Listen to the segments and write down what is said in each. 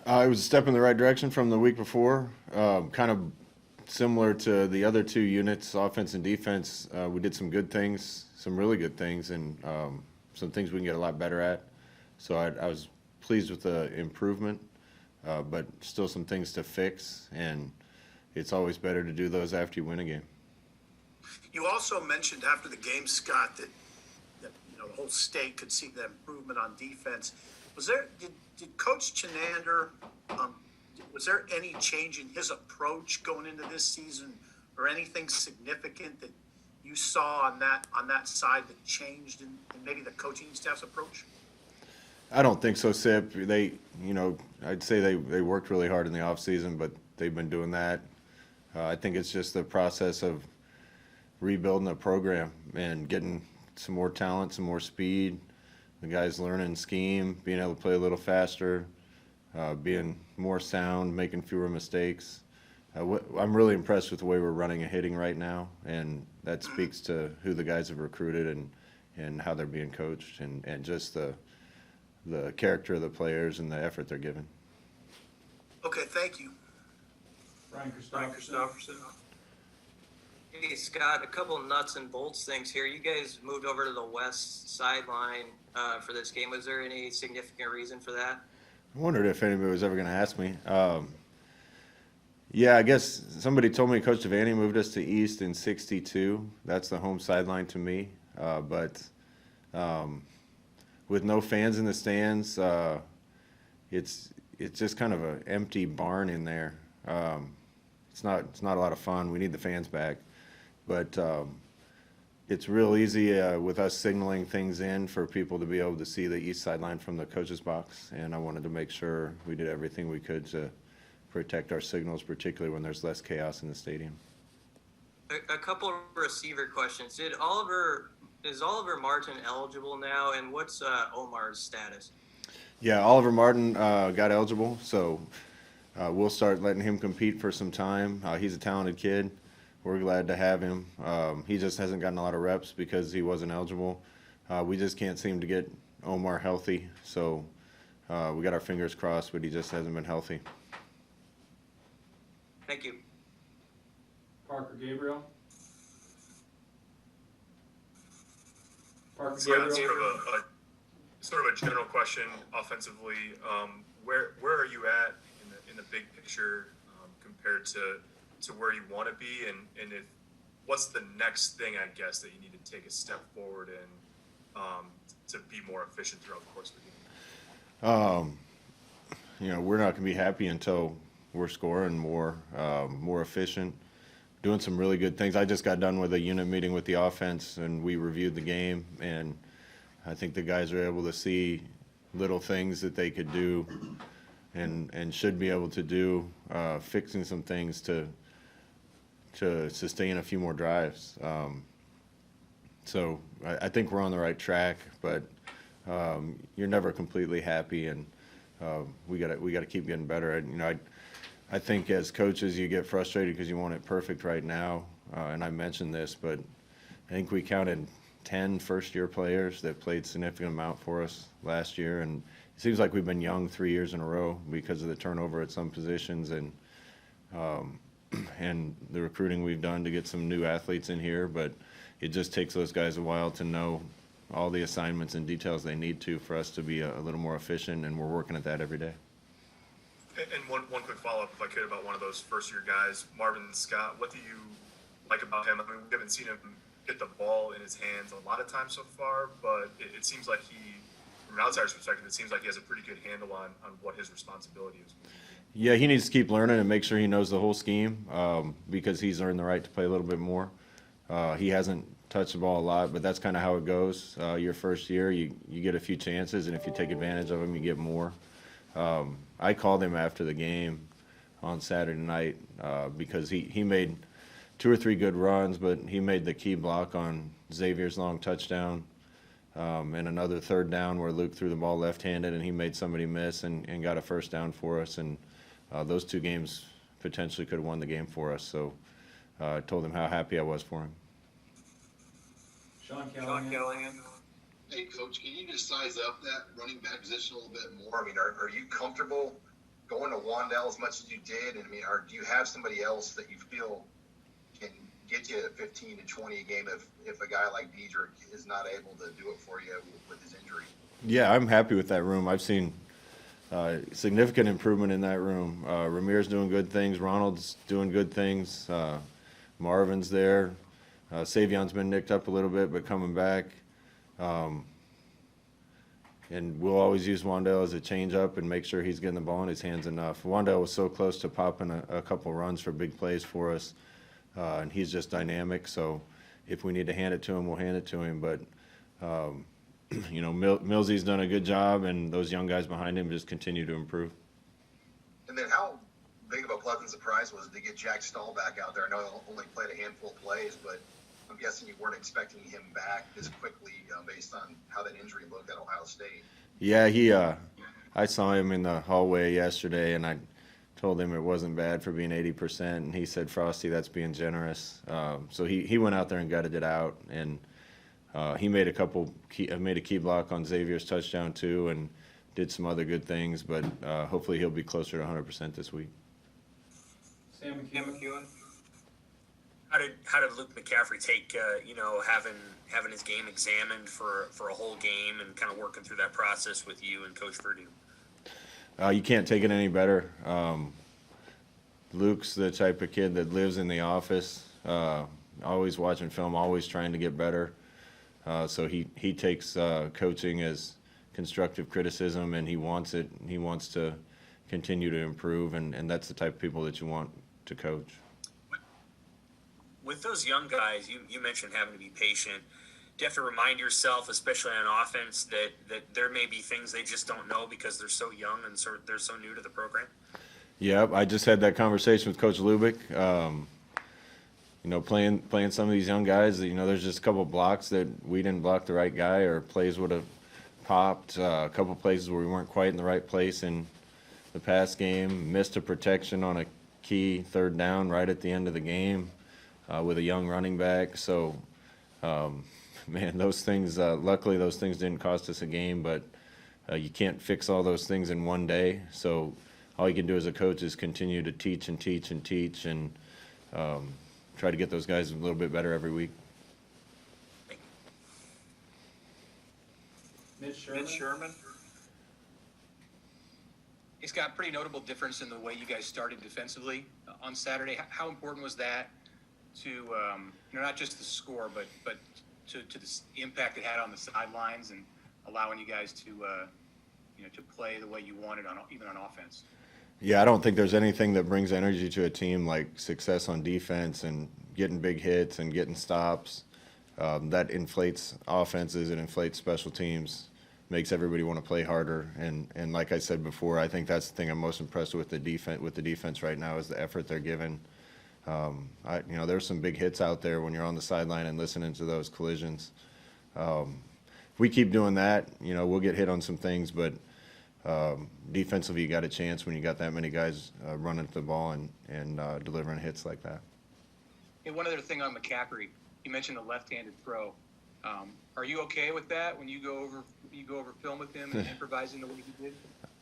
It was a step in the right direction from the week before. Kind of similar to the other two units, offense and defense. We did some good things, some really good things, and some things we can get a lot better at. So I was pleased with the improvement, but still some things to fix. And it's always better to do those after you win a game. You also mentioned after the game, Scott, that the whole state could see the improvement on defense. Did Coach Chenander, was there any change in his approach going into this season, or anything significant that you saw on that side that changed in maybe the coaching staff's approach? I don't think so, Sip. I'd say they worked really hard in the offseason, but they've been doing that. I think it's just the process of rebuilding the program and getting some more talent, some more speed. The guys learning scheme, being able to play a little faster, being more sound, making fewer mistakes. I'm really impressed with the way we're running and hitting right now, and that speaks to who the guys have recruited and how they're being coached and just the character of the players and the effort they're giving. Okay, thank you. Brian Christopherson. Hey, Scott, a couple nuts and bolts things here. You guys moved over to the west sideline for this game. Was there any significant reason for that? I wondered if anybody was ever going to ask me. Yeah, I guess somebody told me Coach Devaney moved us to East in '62. That's the home sideline to me. But with no fans in the stands, it's just kind of an empty barn in there. It's not a lot of fun. We need the fans back. But it's real easy with us signaling things in for people to be able to see the east sideline from the coach's box. And I wanted to make sure we did everything we could to protect our signals, particularly when there's less chaos in the stadium. A couple of receiver questions. Is Oliver Martin eligible now, and what's Omar's status? Yeah, Oliver Martin got eligible, so we'll start letting him compete for some time. He's a talented kid. We're glad to have him. He just hasn't gotten a lot of reps because he wasn't eligible. We just can't seem to get Omar healthy, so we got our fingers crossed, but he just hasn't been healthy. Thank you. Parker Gabriel. Scott, sort of a general question offensively. Where are you at in the big picture compared to where you want to be, and what's the next thing, I guess, that you need to take a step forward in to be more efficient throughout the course of the game? We're not going to be happy until we're scoring more efficient, doing some really good things. I just got done with a unit meeting with the offense, and we reviewed the game, and I think the guys are able to see little things that they could do and should be able to do, fixing some things to sustain a few more drives. So I think we're on the right track, but you're never completely happy, and we got to keep getting better. I think as coaches you get frustrated because you want it perfect right now, and I mentioned this, but I think we counted 10 first-year players that played significant amount for us last year, and it seems like we've been young 3 years in a row because of the turnover at some positions and the recruiting we've done to get some new athletes in here. But it just takes those guys a while to know all the assignments and details they need to for us to be a little more efficient, and we're working at that every day. And one quick follow-up, if I could, about one of those first-year guys, Marvin Scott. What do you like about him? I mean, we haven't seen him get the ball in his hands a lot of times so far, but it seems like from an outsider's perspective, it seems like he has a pretty good handle on what his responsibility is. Yeah, he needs to keep learning and make sure he knows the whole scheme because he's earned the right to play a little bit more. He hasn't touched the ball a lot, but that's kind of how it goes. Your first year, you get a few chances, and if you take advantage of them, you get more. I called him after the game on Saturday night because he made 2 or 3 good runs, but he made the key block on Xavier's long touchdown and another third down where Luke threw the ball left-handed and he made somebody miss and got a first down for us. And those 2 games potentially could have won the game for us. So I told him how happy I was for him. Sean Callahan. Hey, Coach, can you just size up that running back position a little bit more? I mean, are you comfortable going to Wandale as much as you did? And I mean, do you have somebody else that you feel can get you 15 to 20 a game if a guy like Diedrich is not able to do it for you with his injury? Yeah, I'm happy with that room. I've seen significant improvement in that room. Ramir's doing good things. Ronald's doing good things. Marvin's there. Savion's been nicked up a little bit, but coming back. And we'll always use Wandale as a change-up and make sure he's getting the ball in his hands enough. Wandale was so close to popping a couple runs for big plays for us, and he's just dynamic. So if we need to hand it to him, we'll hand it to him. But you know, Millsy's done a good job, and those young guys behind him just continue to improve. And then how big of a pleasant surprise was it to get Jack Stahl back out there? I know he only played a handful of plays, but I'm guessing you weren't expecting him back this quickly based on how that injury looked at Ohio State. Yeah, I saw him in the hallway yesterday, and I told him it wasn't bad for being 80%, and he said, "Frosty, that's being generous." So he went out there and gutted it out, and he made made a key block on Xavier's touchdown too, and did some other good things. But hopefully he'll be closer to 100% this week. Sam McEwen. How did Luke McCaffrey take having his game examined for a whole game and kind of working through that process with you and Coach Purdue? You can't take it any better. Luke's the type of kid that lives in the office, always watching film, always trying to get better. So he takes coaching as constructive criticism, and he wants it. He wants to continue to improve, and that's the type of people that you want to coach. With those young guys, you mentioned having to be patient. Do you have to remind yourself, especially on offense, that there may be things they just don't know because they're so young and they're so new to the program? Yeah, I just had that conversation with Coach Lubick. You know, playing some of these young guys, you know, there's just a couple of blocks that we didn't block the right guy, or plays would have popped. A couple of places where we weren't quite in the right place in the past game. Missed a protection on a key third down right at the end of the game with a young running back. So, man, those things, luckily those things didn't cost us a game, but you can't fix all those things in one day. So all you can do as a coach is continue to teach and teach and teach, and try to get those guys a little bit better every week. Mitch Sherman. It's got a pretty notable difference in the way you guys started defensively on Saturday. How important was that to not just the score, but to the impact it had on the sidelines and allowing you guys to to play the way you wanted even on offense? Yeah, I don't think there's anything that brings energy to a team like success on defense and getting big hits and getting stops. That inflates offenses, it inflates special teams, makes everybody want to play harder. And like I said before, I think that's the thing I'm most impressed with the defense right now is the effort they're giving. There's some big hits out there when you're on the sideline and listening to those collisions. If we keep doing that, we'll get hit on some things, but defensively, you got a chance when you got that many guys running to the ball and delivering hits like that. And one other thing on McCaffrey, you mentioned the left-handed throw. Are you okay with that when you go over film with him and improvising the way he did?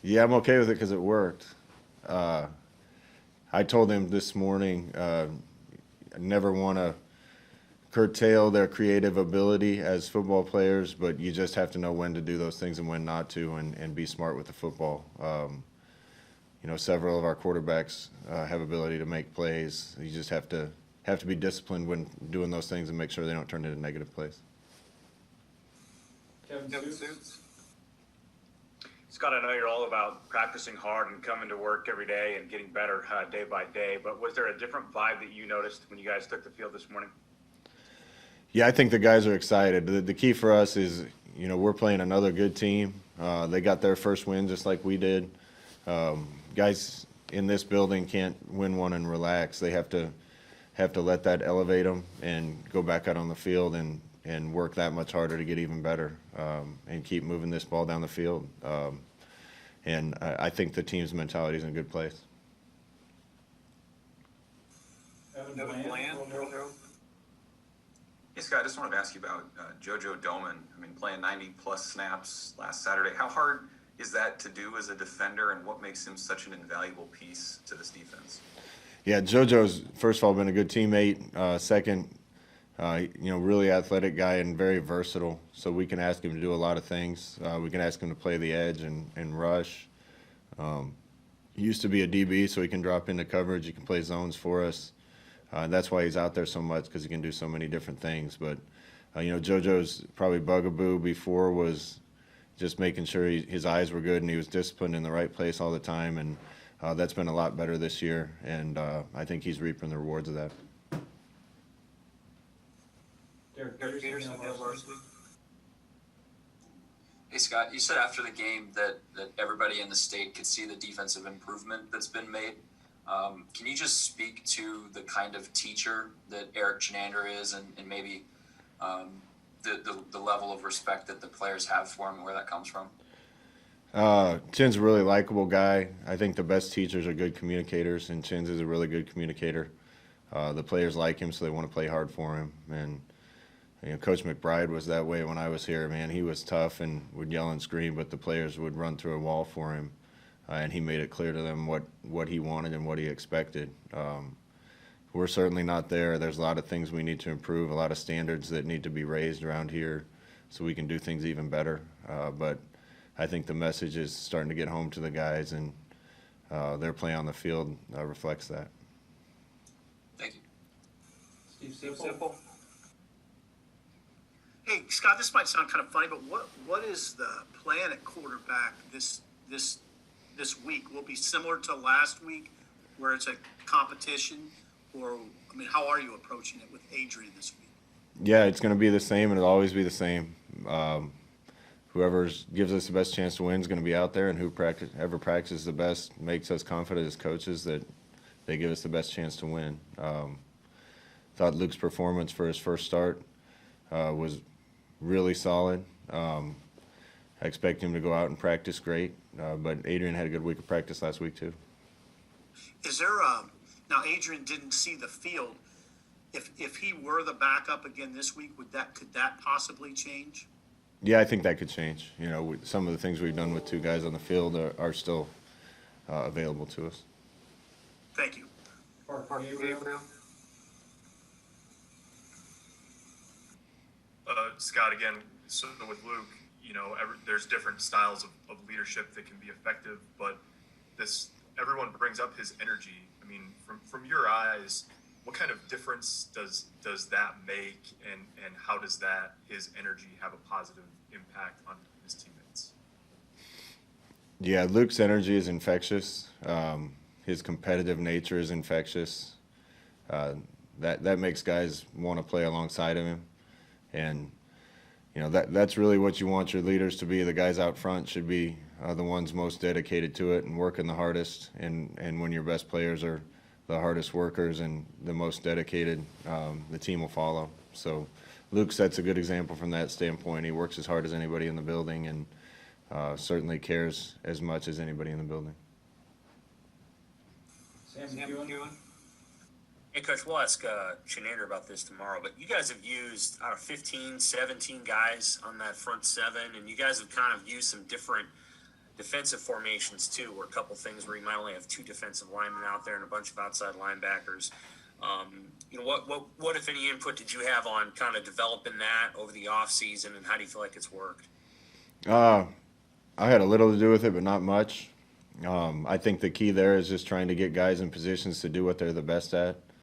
Yeah, I'm okay with it because it worked. I told him this morning, I never want to curtail their creative ability as football players, but you just have to know when to do those things and when not to, and be smart with the football. Several of our quarterbacks have ability to make plays. You just have to be disciplined when doing those things and make sure they don't turn into negative plays. Kevin Suits. Scott, I know you're all about practicing hard and coming to work every day and getting better day by day, but was there a different vibe that you noticed when you guys took the field this morning? Yeah, I think the guys are excited. The key for us is, we're playing another good team. They got their first win just like we did. Guys in this building can't win one and relax. They have to let that elevate them and go back out on the field and work that much harder to get even better and keep moving this ball down the field. And I think the team's mentality is in a good place. Evan Bland. Hey, Scott, I just wanted to ask you about JoJo Doman. I mean, playing 90-plus snaps last Saturday. How hard is that to do as a defender, and what makes him such an invaluable piece to this defense? Yeah, JoJo's, first of all, been a good teammate. Second, really athletic guy and very versatile. So we can ask him to do a lot of things. We can ask him to play the edge and rush. He used to be a DB, so he can drop into coverage. He can play zones for us. That's why he's out there so much, because he can do so many different things. But, JoJo's probably bugaboo before was just making sure his eyes were good and he was disciplined in the right place all the time. And that's been a lot better this year. And I think he's reaping the rewards of that. Derek Peterson, Hail Varsity. Hey Scott, you said after the game that everybody in the state could see the defensive improvement that's been made. Can you just speak to the kind of teacher that Eric Chenander is, and maybe the level of respect that the players have for him and where that comes from? Chin's a really likable guy. I think the best teachers are good communicators, and Chin's is a really good communicator. The players like him, so they want to play hard for him. And Coach McBride was that way when I was here. Man, he was tough and would yell and scream, but the players would run through a wall for him, and he made it clear to them what he wanted and what he expected. We're certainly not there. There's a lot of things we need to improve, a lot of standards that need to be raised around here so we can do things even better. But I think the message is starting to get home to the guys, and their play on the field reflects that. Thank you. Steve Sipple. Hey, Scott, this might sound kind of funny, but what is the plan at quarterback this week? Will it be similar to last week, where it's a competition, or how are you approaching it with Adrian this week? Yeah, it's going to be the same, and it'll always be the same. Whoever gives us the best chance to win is going to be out there, and whoever practices the best makes us confident as coaches that they give us the best chance to win. Thought Luke's performance for his first start was really solid. I expect him to go out and practice great, but Adrian had a good week of practice last week too. Is there now Adrian didn't see the field. If he were the backup again this week, could that possibly change? Yeah, I think that could change. Some of the things we've done with two guys on the field are still available to us. Thank you. Parker Gabriel. Scott, again, so with Luke, there's different styles of leadership that can be effective, but everyone brings up his energy. From your eyes, what kind of difference does that make, and how does his energy have a positive impact on his teammates? Yeah, Luke's energy is infectious. His competitive nature is infectious. That makes guys want to play alongside of him. And that's really what you want your leaders to be. The guys out front should be the ones most dedicated to it and working the hardest. And when your best players are the hardest workers and the most dedicated, the team will follow. So Luke sets a good example from that standpoint. He works as hard as anybody in the building, and certainly cares as much as anybody in the building. Sam McEwen. Hey, Coach, we'll ask Chenander about this tomorrow, but you guys have used 15, 17 guys on that front seven, and you guys have kind of used some different defensive formations too, or a couple things where you might only have two defensive linemen out there and a bunch of outside linebackers. What if any input did you have on kind of developing that over the off season, and how do you feel like it's worked? I had a little to do with it, but not much. I think the key there is just trying to get guys in positions to do what they're the best at.